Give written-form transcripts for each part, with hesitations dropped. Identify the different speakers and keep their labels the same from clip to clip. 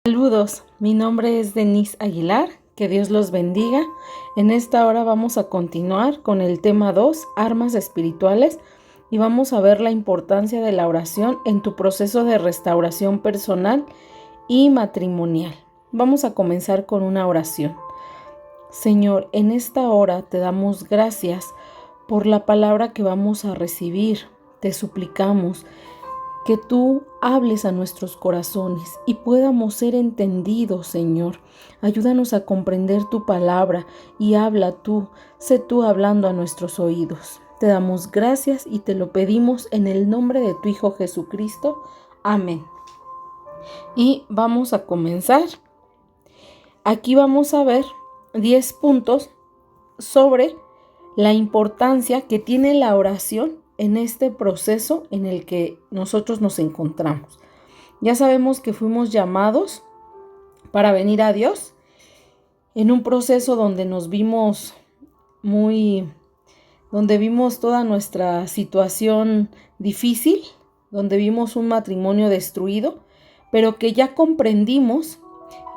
Speaker 1: Saludos, mi nombre es Denise Aguilar, que Dios los bendiga. En esta hora vamos a continuar con el tema 2, armas espirituales, y vamos a ver la importancia de la oración en tu proceso de restauración personal y matrimonial. Vamos a comenzar con una oración. Señor, en esta hora te damos gracias por la palabra que vamos a recibir. Te suplicamos que tú hables a nuestros corazones y podamos ser entendidos, Señor. Ayúdanos a comprender tu palabra y habla tú, sé tú hablando a nuestros oídos. Te damos gracias y te lo pedimos en el nombre de tu Hijo Jesucristo. Amén. Y vamos a comenzar. Aquí vamos a ver 10 puntos sobre la importancia que tiene la oración en este proceso en el que nosotros nos encontramos. Ya sabemos que fuimos llamados para venir a Dios en un proceso donde nos vimos donde vimos toda nuestra situación difícil, donde vimos un matrimonio destruido, pero que ya comprendimos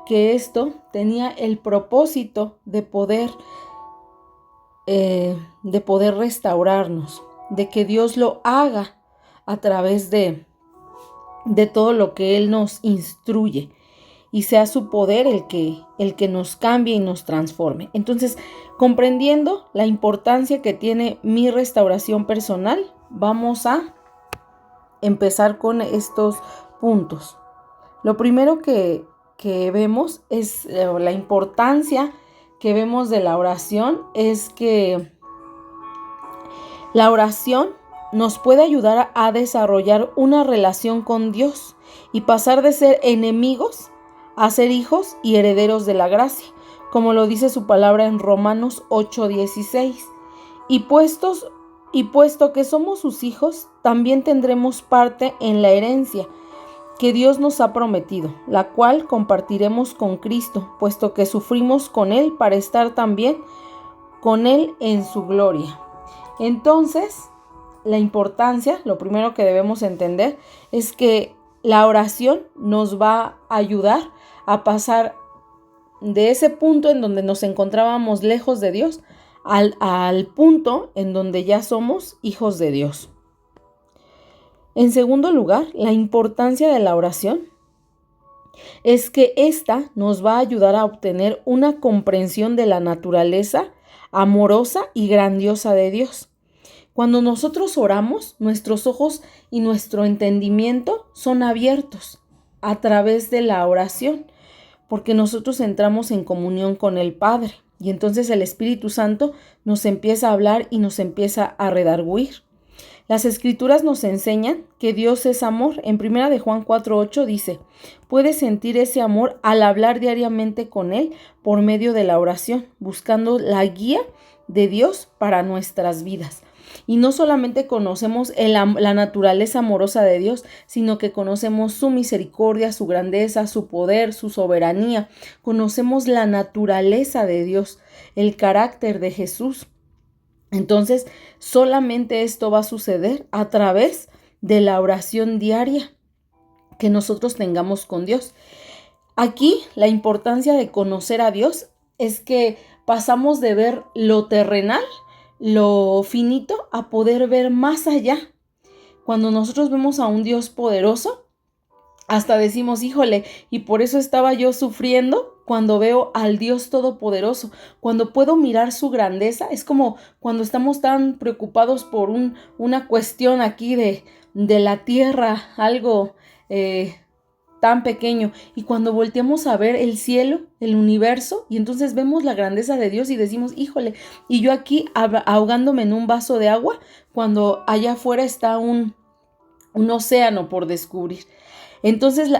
Speaker 1: que esto tenía el propósito de poder restaurarnos, de que Dios lo haga a través de todo lo que Él nos instruye y sea su poder el que nos cambie y nos transforme. Entonces, comprendiendo la importancia que tiene mi restauración personal, vamos a empezar con estos puntos. Lo primero que vemos es la importancia que vemos de la oración, es que la oración nos puede ayudar a desarrollar una relación con Dios y pasar de ser enemigos a ser hijos y herederos de la gracia, como lo dice su palabra en Romanos 8:16. Y puesto que somos sus hijos, también tendremos parte en la herencia que Dios nos ha prometido, la cual compartiremos con Cristo, puesto que sufrimos con Él para estar también con Él en su gloria. Entonces, la importancia, lo primero que debemos entender es que la oración nos va a ayudar a pasar de ese punto en donde nos encontrábamos lejos de Dios al punto en donde ya somos hijos de Dios. En segundo lugar, la importancia de la oración es que esta nos va a ayudar a obtener una comprensión de la naturaleza amorosa y grandiosa de Dios. Cuando nosotros oramos, nuestros ojos y nuestro entendimiento son abiertos a través de la oración, porque nosotros entramos en comunión con el Padre y entonces el Espíritu Santo nos empieza a hablar y nos empieza a redarguir. Las Escrituras nos enseñan que Dios es amor. En 1 de Juan 4:8 dice: puedes sentir ese amor al hablar diariamente con Él por medio de la oración, buscando la guía de Dios para nuestras vidas. Y no solamente conocemos la naturaleza amorosa de Dios, sino que conocemos su misericordia, su grandeza, su poder, su soberanía. Conocemos la naturaleza de Dios, el carácter de Jesús. Entonces, solamente esto va a suceder a través de la oración diaria que nosotros tengamos con Dios. Aquí la importancia de conocer a Dios es que pasamos de ver lo terrenal, lo finito, a poder ver más allá. Cuando nosotros vemos a un Dios poderoso, hasta decimos, híjole, y por eso estaba yo sufriendo cuando veo al Dios todopoderoso. Cuando puedo mirar su grandeza, es como cuando estamos tan preocupados por una cuestión aquí de la tierra, algo tan pequeño, y cuando volteamos a ver el cielo, el universo, y entonces vemos la grandeza de Dios y decimos, híjole, y yo aquí ahogándome en un vaso de agua, cuando allá afuera está un océano por descubrir. Entonces,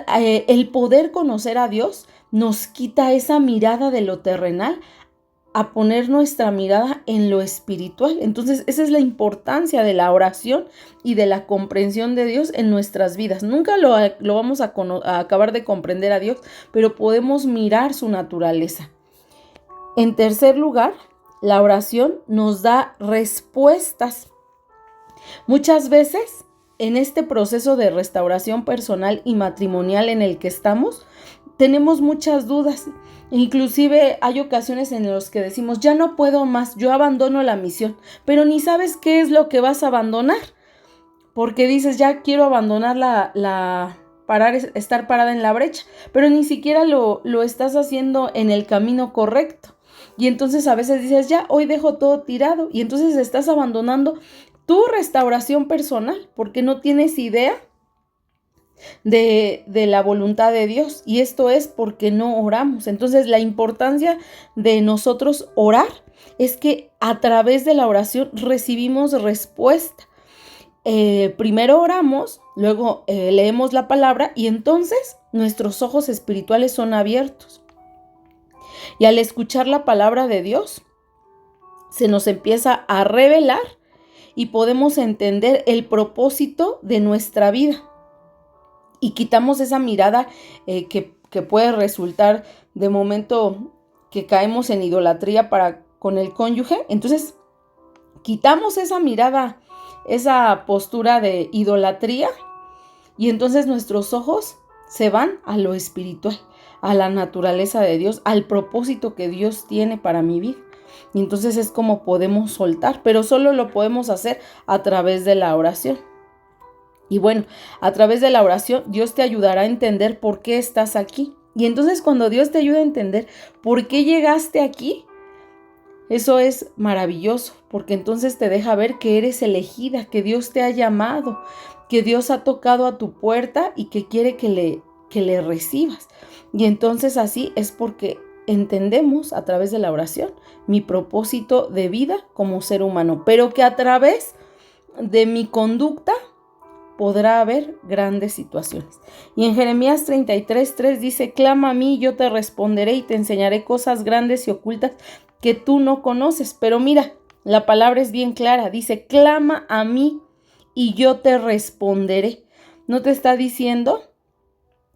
Speaker 1: el poder conocer a Dios nos quita esa mirada de lo terrenal a poner nuestra mirada en lo espiritual. Entonces, esa es la importancia de la oración y de la comprensión de Dios en nuestras vidas. Nunca lo vamos a acabar de comprender a Dios, pero podemos mirar su naturaleza. En tercer lugar, la oración nos da respuestas. Muchas veces, en este proceso de restauración personal y matrimonial en el que estamos, tenemos muchas dudas. Inclusive hay ocasiones en las que decimos, ya no puedo más, yo abandono la misión, pero ni sabes qué es lo que vas a abandonar, porque dices, ya quiero abandonar estar parada en la brecha, pero ni siquiera lo estás haciendo en el camino correcto. Y entonces a veces dices, ya, hoy dejo todo tirado, y entonces estás abandonando tu restauración personal, porque no tienes idea de la voluntad de Dios, y esto es porque no oramos. Entonces la importancia de nosotros orar es que a través de la oración recibimos respuesta. Primero oramos, luego leemos la palabra y entonces nuestros ojos espirituales son abiertos. Y al escuchar la palabra de Dios, se nos empieza a revelar y podemos entender el propósito de nuestra vida. Y quitamos esa mirada que puede resultar de momento que caemos en idolatría con el cónyuge. Entonces, quitamos esa mirada, esa postura de idolatría, y entonces nuestros ojos se van a lo espiritual, a la naturaleza de Dios, al propósito que Dios tiene para mi vida. Y entonces es como podemos soltar, pero solo lo podemos hacer a través de la oración. Y bueno, a través de la oración Dios te ayudará a entender por qué estás aquí. Y entonces cuando Dios te ayuda a entender por qué llegaste aquí, eso es maravilloso, porque entonces te deja ver que eres elegida, que Dios te ha llamado, que Dios ha tocado a tu puerta y que quiere que le recibas. Y entonces así es porque entendemos a través de la oración mi propósito de vida como ser humano, pero que a través de mi conducta podrá haber grandes situaciones. Y en Jeremías 33:3 dice, clama a mí, yo te responderé y te enseñaré cosas grandes y ocultas que tú no conoces. Pero mira, la palabra es bien clara, dice, clama a mí y yo te responderé. No te está diciendo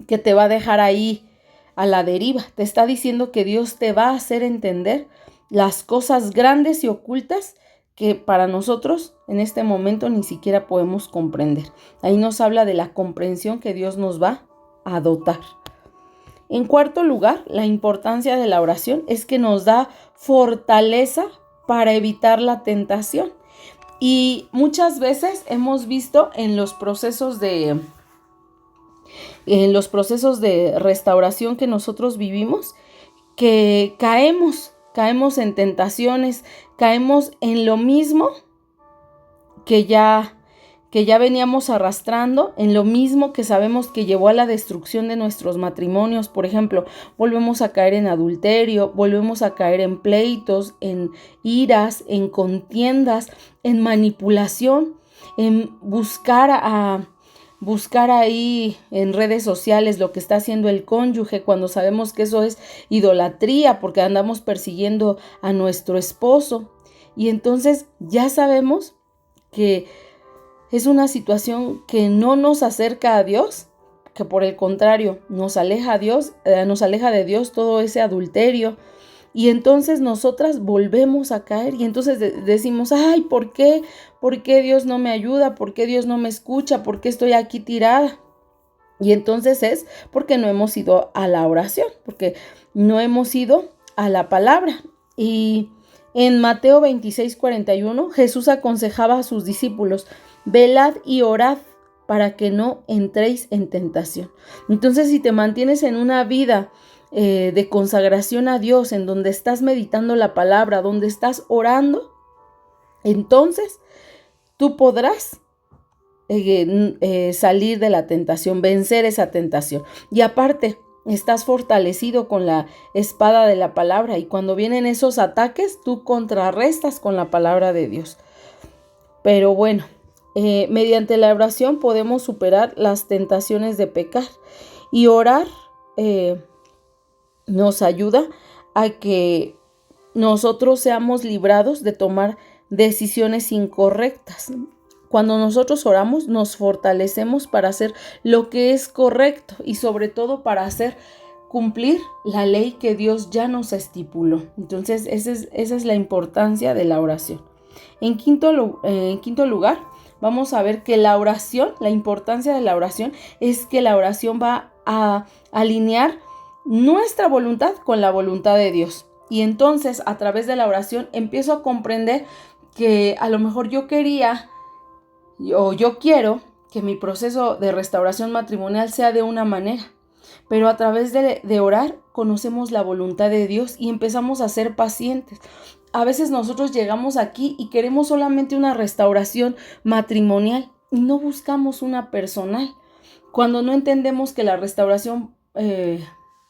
Speaker 1: que te va a dejar ahí a la deriva, te está diciendo que Dios te va a hacer entender las cosas grandes y ocultas que para nosotros en este momento ni siquiera podemos comprender. Ahí nos habla de la comprensión que Dios nos va a dotar. En cuarto lugar, la importancia de la oración es que nos da fortaleza para evitar la tentación. Y muchas veces hemos visto en los procesos de restauración que nosotros vivimos que caemos en tentaciones, caemos en lo mismo que ya veníamos arrastrando, en lo mismo que sabemos que llevó a la destrucción de nuestros matrimonios. Por ejemplo, volvemos a caer en adulterio, volvemos a caer en pleitos, en iras, en contiendas, en manipulación, en buscar ahí en redes sociales lo que está haciendo el cónyuge, cuando sabemos que eso es idolatría porque andamos persiguiendo a nuestro esposo. Y entonces ya sabemos que es una situación que no nos acerca a Dios, que por el contrario nos aleja de Dios todo ese adulterio. Y entonces nosotras volvemos a caer y entonces decimos, ay, ¿por qué? ¿Por qué Dios no me ayuda? ¿Por qué Dios no me escucha? ¿Por qué estoy aquí tirada? Y entonces es porque no hemos ido a la oración, porque no hemos ido a la palabra. Y en Mateo 26:41, Jesús aconsejaba a sus discípulos, velad y orad para que no entréis en tentación. Entonces, si te mantienes en una vida de consagración a Dios, en donde estás meditando la palabra, donde estás orando, entonces tú podrás salir de la tentación, vencer esa tentación. Y aparte, estás fortalecido con la espada de la palabra y cuando vienen esos ataques, tú contrarrestas con la palabra de Dios. Pero bueno, mediante la oración podemos superar las tentaciones de pecar y orar nos ayuda a que nosotros seamos librados de tomar decisiones incorrectas. Cuando nosotros oramos, nos fortalecemos para hacer lo que es correcto y sobre todo para hacer cumplir la ley que Dios ya nos estipuló. Entonces, esa es la importancia de la oración. En quinto lugar, vamos a ver que la oración, la importancia de la oración es que la oración va a alinear nuestra voluntad con la voluntad de Dios. Y entonces, a través de la oración, empiezo a comprender que a lo mejor yo quería o yo quiero que mi proceso de restauración matrimonial sea de una manera. Pero a través de orar conocemos la voluntad de Dios y empezamos a ser pacientes. A veces nosotros llegamos aquí y queremos solamente una restauración matrimonial y no buscamos una personal. Cuando no entendemos que la restauración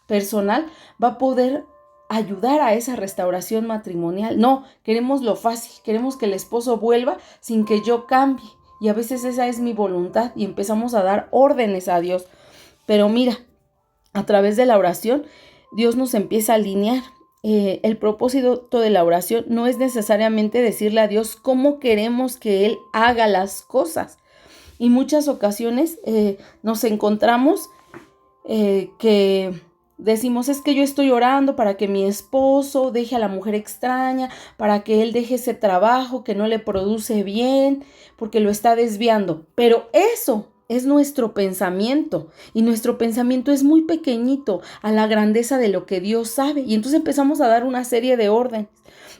Speaker 1: personal va a poder ayudar a esa restauración matrimonial. No, queremos lo fácil, queremos que el esposo vuelva sin que yo cambie. Y a veces esa es mi voluntad y empezamos a dar órdenes a Dios. Pero mira, a través de la oración, Dios nos empieza a alinear. El propósito de la oración no es necesariamente decirle a Dios cómo queremos que Él haga las cosas. Y muchas ocasiones nos encontramos que decimos, es que yo estoy orando para que mi esposo deje a la mujer extraña, para que él deje ese trabajo que no le produce bien, porque lo está desviando. Pero eso es nuestro pensamiento y nuestro pensamiento es muy pequeñito a la grandeza de lo que Dios sabe. Y entonces empezamos a dar una serie de órdenes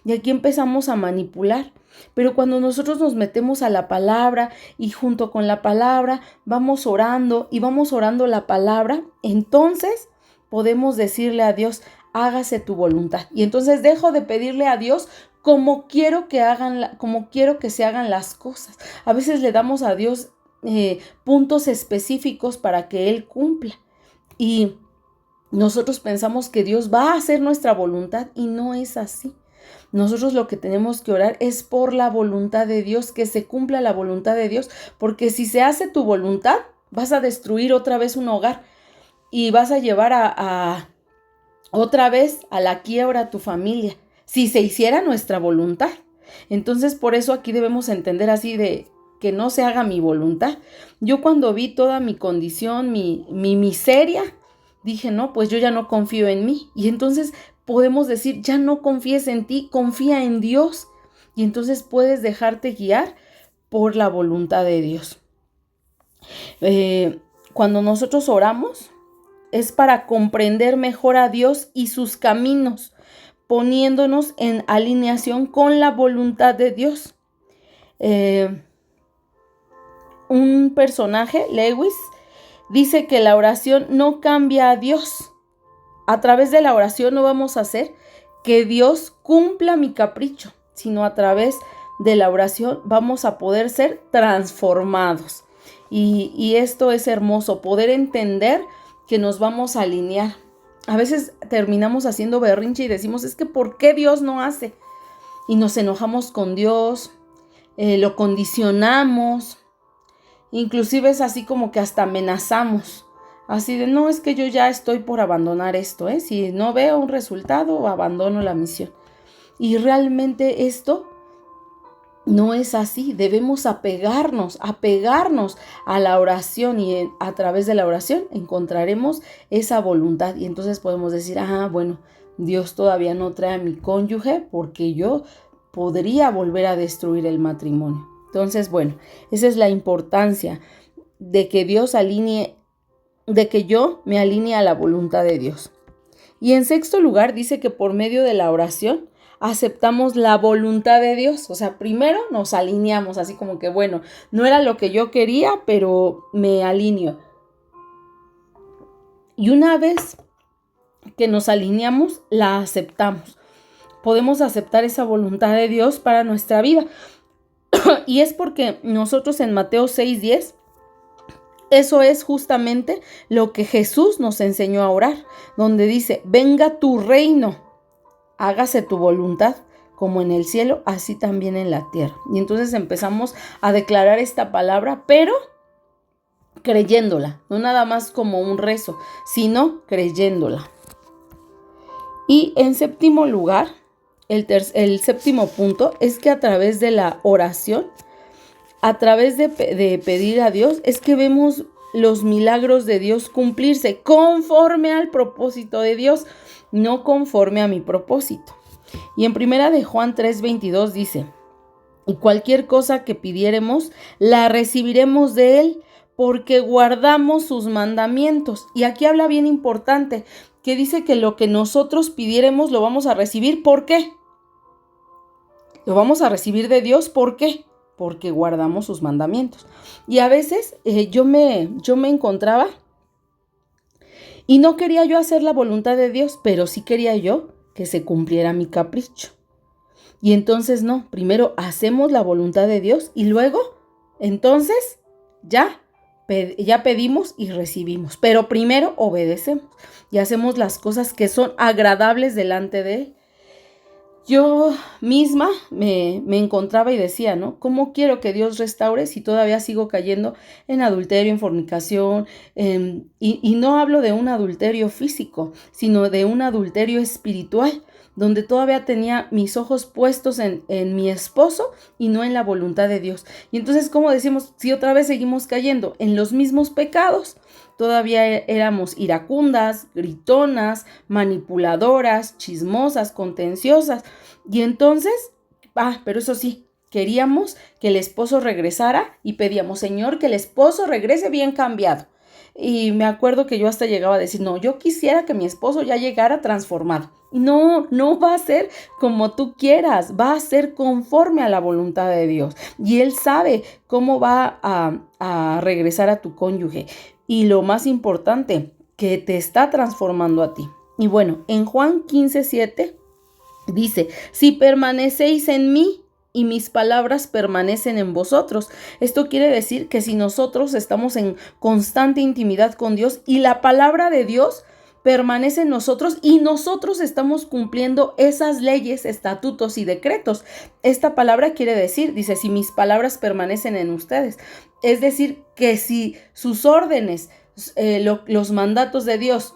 Speaker 1: y aquí empezamos a manipular. Pero cuando nosotros nos metemos a la palabra y junto con la palabra vamos orando y vamos orando la palabra, entonces podemos decirle a Dios, hágase tu voluntad. Y entonces dejo de pedirle a Dios como quiero que se hagan las cosas. A veces le damos a Dios puntos específicos para que Él cumpla. Y nosotros pensamos que Dios va a hacer nuestra voluntad y no es así. Nosotros lo que tenemos que orar es por la voluntad de Dios, que se cumpla la voluntad de Dios, porque si se hace tu voluntad, vas a destruir otra vez un hogar y vas a llevar a otra vez a la quiebra a tu familia, si se hiciera nuestra voluntad. Entonces, por eso aquí debemos entender así de que no se haga mi voluntad. Yo cuando vi toda mi condición, mi miseria, dije, no, pues yo ya no confío en mí. Y entonces podemos decir, ya no confíes en ti, confía en Dios. Y entonces puedes dejarte guiar por la voluntad de Dios. Cuando nosotros oramos, es para comprender mejor a Dios y sus caminos, poniéndonos en alineación con la voluntad de Dios. Un personaje, Lewis, dice que la oración no cambia a Dios. A través de la oración no vamos a hacer que Dios cumpla mi capricho, sino a través de la oración vamos a poder ser transformados. Y esto es hermoso, poder entender que nos vamos a alinear. A veces terminamos haciendo berrinche y decimos, es que ¿por qué Dios no hace? Y nos enojamos con Dios, lo condicionamos, inclusive es así como que hasta amenazamos. Así de, no, es que yo ya estoy por abandonar esto, si no veo un resultado, abandono la misión. Y realmente esto no es así. Debemos apegarnos a la oración y a través de la oración encontraremos esa voluntad. Y entonces podemos decir, bueno, Dios todavía no trae a mi cónyuge porque yo podría volver a destruir el matrimonio. Entonces, bueno, esa es la importancia de que Dios de que yo me alinee a la voluntad de Dios. Y en sexto lugar dice que por medio de la oración aceptamos la voluntad de Dios. O sea, primero nos alineamos, así como que, bueno, no era lo que yo quería, pero me alineo. Y una vez que nos alineamos, la aceptamos. Podemos aceptar esa voluntad de Dios para nuestra vida. Y es porque nosotros en Mateo 6:10, eso es justamente lo que Jesús nos enseñó a orar, donde dice, venga tu reino, hágase tu voluntad, como en el cielo, así también en la tierra. Y entonces empezamos a declarar esta palabra, pero creyéndola, no nada más como un rezo, sino creyéndola. Y en séptimo lugar, el séptimo punto es que a través de la oración, a través de pedir a Dios, es que vemos los milagros de Dios cumplirse conforme al propósito de Dios, no conforme a mi propósito. Y en primera de Juan 3:22 dice, y cualquier cosa que pidiéremos, la recibiremos de Él, porque guardamos sus mandamientos. Y aquí habla bien importante, que dice que lo que nosotros pidiéremos lo vamos a recibir. ¿Por qué? Lo vamos a recibir de Dios. ¿Por qué? Porque guardamos sus mandamientos. Y a veces yo me encontraba y no quería yo hacer la voluntad de Dios, pero sí quería yo que se cumpliera mi capricho. Y entonces no, primero hacemos la voluntad de Dios y luego, entonces, ya pedimos y recibimos. Pero primero obedecemos y hacemos las cosas que son agradables delante de Él. Yo misma me encontraba y decía, ¿no? ¿Cómo quiero que Dios restaure si todavía sigo cayendo en adulterio, en fornicación? Y no hablo de un adulterio físico, sino de un adulterio espiritual, donde todavía tenía mis ojos puestos en mi esposo y no en la voluntad de Dios. Y entonces, ¿cómo decimos? Si otra vez seguimos cayendo en los mismos pecados, todavía éramos iracundas, gritonas, manipuladoras, chismosas, contenciosas. Y entonces, pero eso sí, queríamos que el esposo regresara y pedíamos, Señor, que el esposo regrese bien cambiado. Y me acuerdo que yo hasta llegaba a decir, no, yo quisiera que mi esposo ya llegara transformado. No va a ser como tú quieras, va a ser conforme a la voluntad de Dios. Y Él sabe cómo va a regresar a tu cónyuge. Y lo más importante, que te está transformando a ti. Y bueno, en Juan 15:7 dice, si permanecéis en mí y mis palabras permanecen en vosotros. Esto quiere decir que si nosotros estamos en constante intimidad con Dios y la palabra de Dios permanece en nosotros y nosotros estamos cumpliendo esas leyes, estatutos y decretos. Esta palabra quiere decir, dice, si mis palabras permanecen en ustedes. Es decir, que si sus órdenes, los mandatos de Dios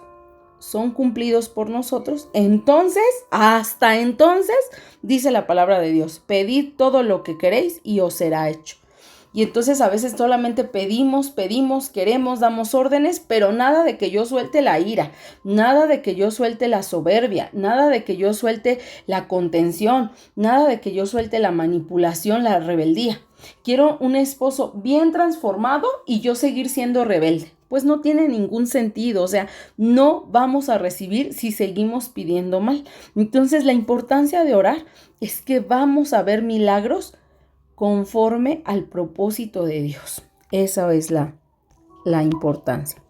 Speaker 1: son cumplidos por nosotros, entonces, hasta entonces, dice la palabra de Dios, pedid todo lo que queréis y os será hecho. Y entonces a veces solamente pedimos, queremos, damos órdenes, pero nada de que yo suelte la ira, nada de que yo suelte la soberbia, nada de que yo suelte la contención, nada de que yo suelte la manipulación, la rebeldía. Quiero un esposo bien transformado y yo seguir siendo rebelde. Pues no tiene ningún sentido, o sea, no vamos a recibir si seguimos pidiendo mal. Entonces la importancia de orar es que vamos a ver milagros conforme al propósito de Dios. Esa es la importancia.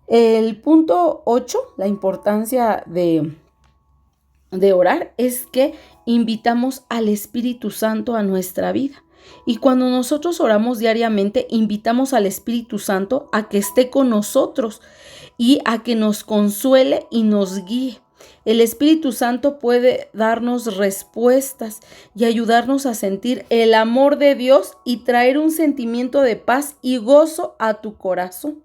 Speaker 1: El punto 8, la importancia de orar, es que invitamos al Espíritu Santo a nuestra vida. Y cuando nosotros oramos diariamente, invitamos al Espíritu Santo a que esté con nosotros y a que nos consuele y nos guíe. El Espíritu Santo puede darnos respuestas y ayudarnos a sentir el amor de Dios y traer un sentimiento de paz y gozo a tu corazón.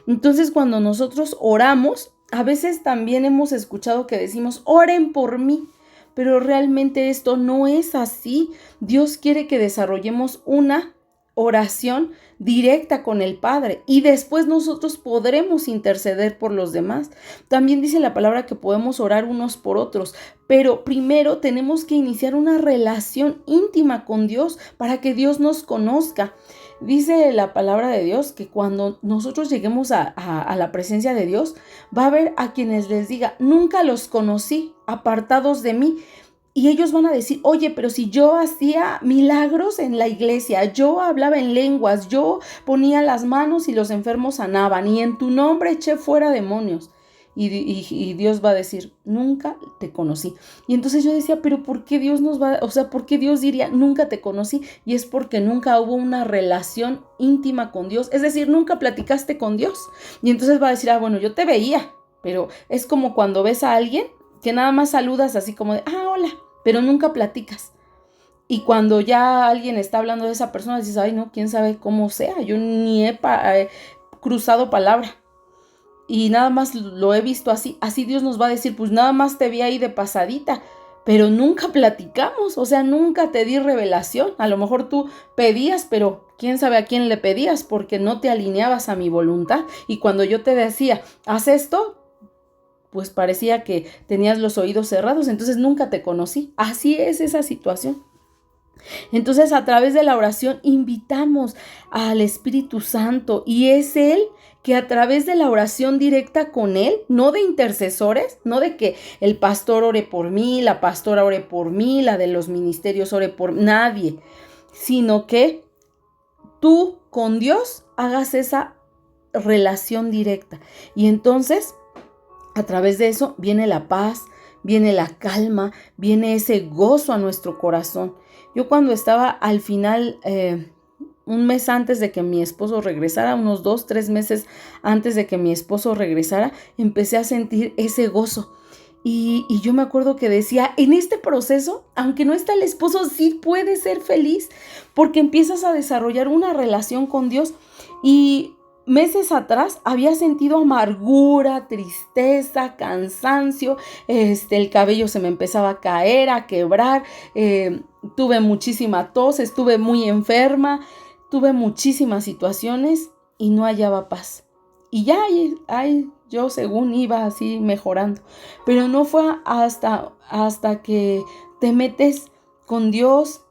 Speaker 1: Entonces, cuando nosotros oramos, a veces también hemos escuchado que decimos, oren por mí. Pero realmente esto no es así. Dios quiere que desarrollemos una oración directa con el Padre y después nosotros podremos interceder por los demás. También dice la palabra que podemos orar unos por otros, pero primero tenemos que iniciar una relación íntima con Dios para que Dios nos conozca. Dice la palabra de Dios que cuando nosotros lleguemos a la presencia de Dios, va a haber a quienes les diga, nunca los conocí, apartados de mí. Y ellos van a decir, oye, pero si yo hacía milagros en la iglesia, yo hablaba en lenguas, yo ponía las manos y los enfermos sanaban, y en tu nombre eché fuera demonios. Y Dios va a decir, nunca te conocí. Y entonces yo decía, pero ¿por qué Dios por qué Dios diría, nunca te conocí? Y es porque nunca hubo una relación íntima con Dios. Es decir, nunca platicaste con Dios. Y entonces va a decir, bueno, yo te veía. Pero es como cuando ves a alguien que nada más saludas así como de, hola, pero nunca platicas. Y cuando ya alguien está hablando de esa persona, dices, ay, no, quién sabe cómo sea. Yo ni he cruzado palabra. Y nada más lo he visto así. Así Dios nos va a decir, pues nada más te vi ahí de pasadita, pero nunca platicamos, o sea, nunca te di revelación. A lo mejor tú pedías, pero quién sabe a quién le pedías, porque no te alineabas a mi voluntad. Y cuando yo te decía, haz esto, pues parecía que tenías los oídos cerrados, entonces nunca te conocí. Así es esa situación. Entonces, a través de la oración invitamos al Espíritu Santo y es Él que a través de la oración directa con Él, no de intercesores, no de que el pastor ore por mí, la pastora ore por mí, la de los ministerios ore por nadie, sino que tú con Dios hagas esa relación directa. Y entonces, a través de eso viene la paz, viene la calma, viene ese gozo a nuestro corazón. Yo cuando estaba al final, un mes antes de que mi esposo regresara, unos 2-3 meses antes de que mi esposo regresara, empecé a sentir ese gozo. Y yo me acuerdo que decía, en este proceso, aunque no está el esposo, sí puedes ser feliz, porque empiezas a desarrollar una relación con Dios. Y meses atrás había sentido amargura, tristeza, cansancio, el cabello se me empezaba a caer, a quebrar, tuve muchísima tos, estuve muy enferma, tuve muchísimas situaciones y no hallaba paz. Y ya yo según iba así mejorando, pero no fue hasta que te metes con Dios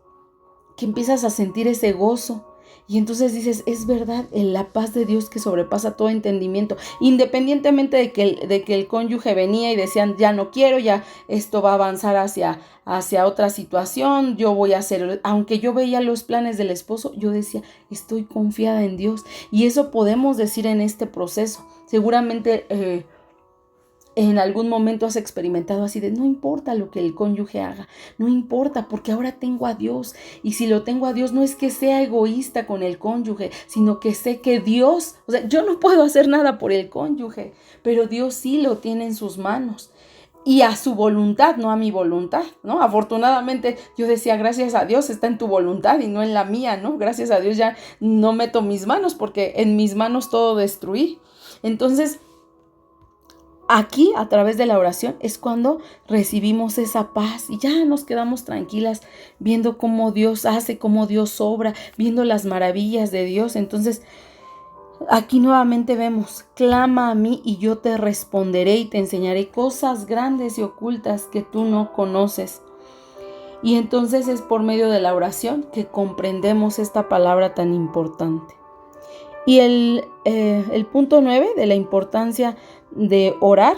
Speaker 1: que empiezas a sentir ese gozo. Y entonces dices, es verdad, la paz de Dios que sobrepasa todo entendimiento, independientemente de que el cónyuge venía y decían, ya no quiero, ya esto va a avanzar hacia otra situación, yo voy a hacer, aunque yo veía los planes del esposo, yo decía, estoy confiada en Dios. Y eso podemos decir en este proceso. Seguramente en algún momento has experimentado así de no importa lo que el cónyuge haga, no importa porque ahora tengo a Dios, y si lo tengo a Dios no es que sea egoísta con el cónyuge, sino que sé que Dios, o sea, yo no puedo hacer nada por el cónyuge, pero Dios sí lo tiene en sus manos. Y a su voluntad, no a mi voluntad, ¿no? Afortunadamente yo decía, gracias a Dios está en tu voluntad y no en la mía, ¿no? Gracias a Dios ya no meto mis manos porque en mis manos todo destruí. Entonces, aquí, a través de la oración, es cuando recibimos esa paz y ya nos quedamos tranquilas viendo cómo Dios hace, cómo Dios obra, viendo las maravillas de Dios. Entonces, aquí nuevamente vemos, clama a mí y yo te responderé y te enseñaré cosas grandes y ocultas que tú no conoces. Y entonces es por medio de la oración que comprendemos esta palabra tan importante. Y el punto 9 de la importancia de orar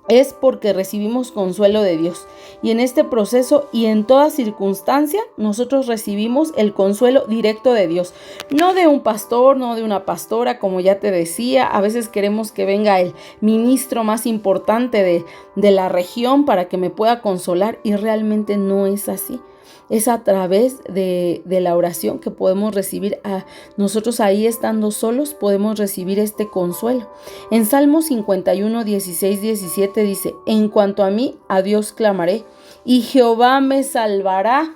Speaker 1: es porque recibimos consuelo de Dios. Y en este proceso y en toda circunstancia, nosotros recibimos el consuelo directo de Dios. No de un pastor, no de una pastora, como ya te decía. A veces queremos que venga el ministro más importante de la región para que me pueda consolar y realmente no es así. Es a través de la oración que podemos recibir, a nosotros ahí estando solos, podemos recibir este consuelo. En Salmo 51, 16, 17 dice, en cuanto a mí, a Dios clamaré y Jehová me salvará.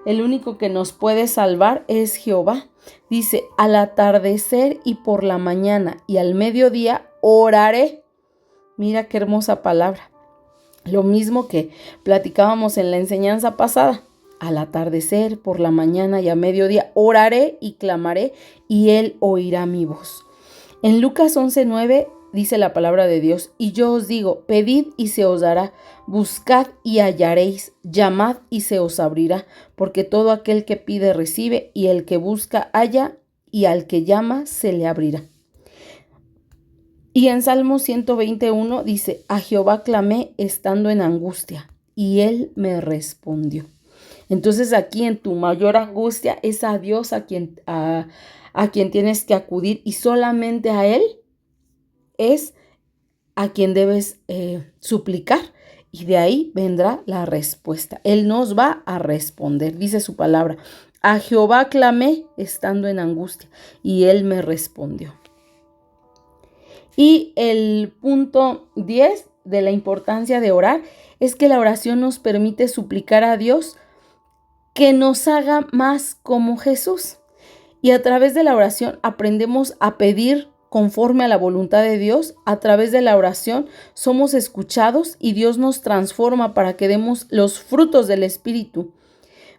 Speaker 1: El único que nos puede salvar es Jehová. Dice, al atardecer y por la mañana y al mediodía oraré. Mira qué hermosa palabra. Lo mismo que platicábamos en la enseñanza pasada. Al atardecer, por la mañana y a mediodía, oraré y clamaré, y Él oirá mi voz. En Lucas 11:9 dice la palabra de Dios, y yo os digo, pedid y se os dará, buscad y hallaréis, llamad y se os abrirá, porque todo aquel que pide recibe, y el que busca halla, y al que llama se le abrirá. Y en Salmo 121 dice, a Jehová clamé estando en angustia, y Él me respondió. Entonces aquí en tu mayor angustia es a Dios a quien tienes que acudir y solamente a Él es a quien debes suplicar y de ahí vendrá la respuesta. Él nos va a responder, dice su palabra. A Jehová clamé estando en angustia y Él me respondió. Y el punto 10 de la importancia de orar es que la oración nos permite suplicar a Dios que nos haga más como Jesús. Y a través de la oración aprendemos a pedir conforme a la voluntad de Dios. A través de la oración somos escuchados y Dios nos transforma para que demos los frutos del Espíritu.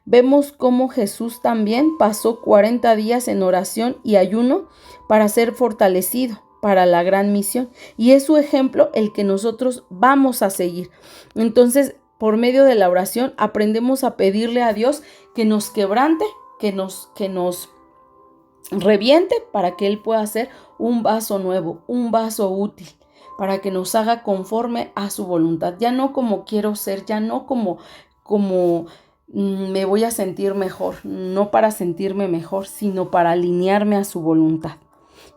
Speaker 1: Vemos cómo Jesús también pasó 40 días en oración y ayuno para ser fortalecido para la gran misión. Y es su ejemplo el que nosotros vamos a seguir. Entonces, por medio de la oración aprendemos a pedirle a Dios que nos quebrante, que nos reviente para que Él pueda hacer un vaso nuevo, un vaso útil, para que nos haga conforme a su voluntad. Ya no como quiero ser, ya no como me voy a sentir mejor, no para sentirme mejor, sino para alinearme a su voluntad.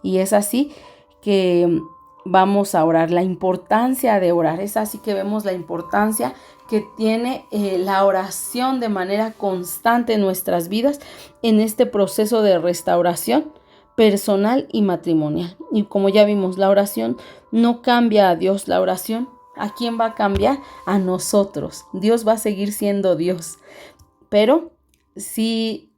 Speaker 1: Y es así que vamos a orar, la importancia de orar. Es así que vemos la importancia que tiene la oración de manera constante en nuestras vidas en este proceso de restauración personal y matrimonial. Y como ya vimos, la oración no cambia a Dios, la oración, ¿a quién va a cambiar? A nosotros. Dios va a seguir siendo Dios, pero sí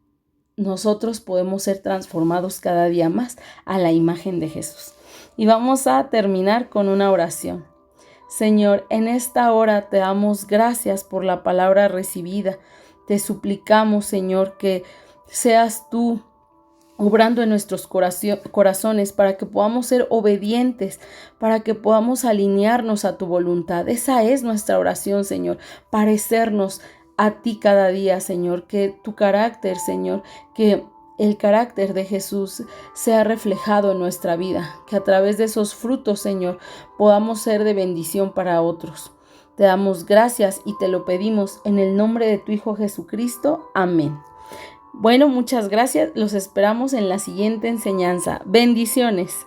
Speaker 1: nosotros podemos ser transformados cada día más a la imagen de Jesús. Y vamos a terminar con una oración. Señor, en esta hora te damos gracias por la palabra recibida. Te suplicamos, Señor, que seas tú obrando en nuestros corazones para que podamos ser obedientes, para que podamos alinearnos a tu voluntad. Esa es nuestra oración, Señor, parecernos a ti cada día, Señor, que tu carácter, Señor, que el carácter de Jesús sea reflejado en nuestra vida, que a través de esos frutos, Señor, podamos ser de bendición para otros. Te damos gracias y te lo pedimos en el nombre de tu Hijo Jesucristo. Amén. Bueno, muchas gracias. Los esperamos en la siguiente enseñanza. Bendiciones.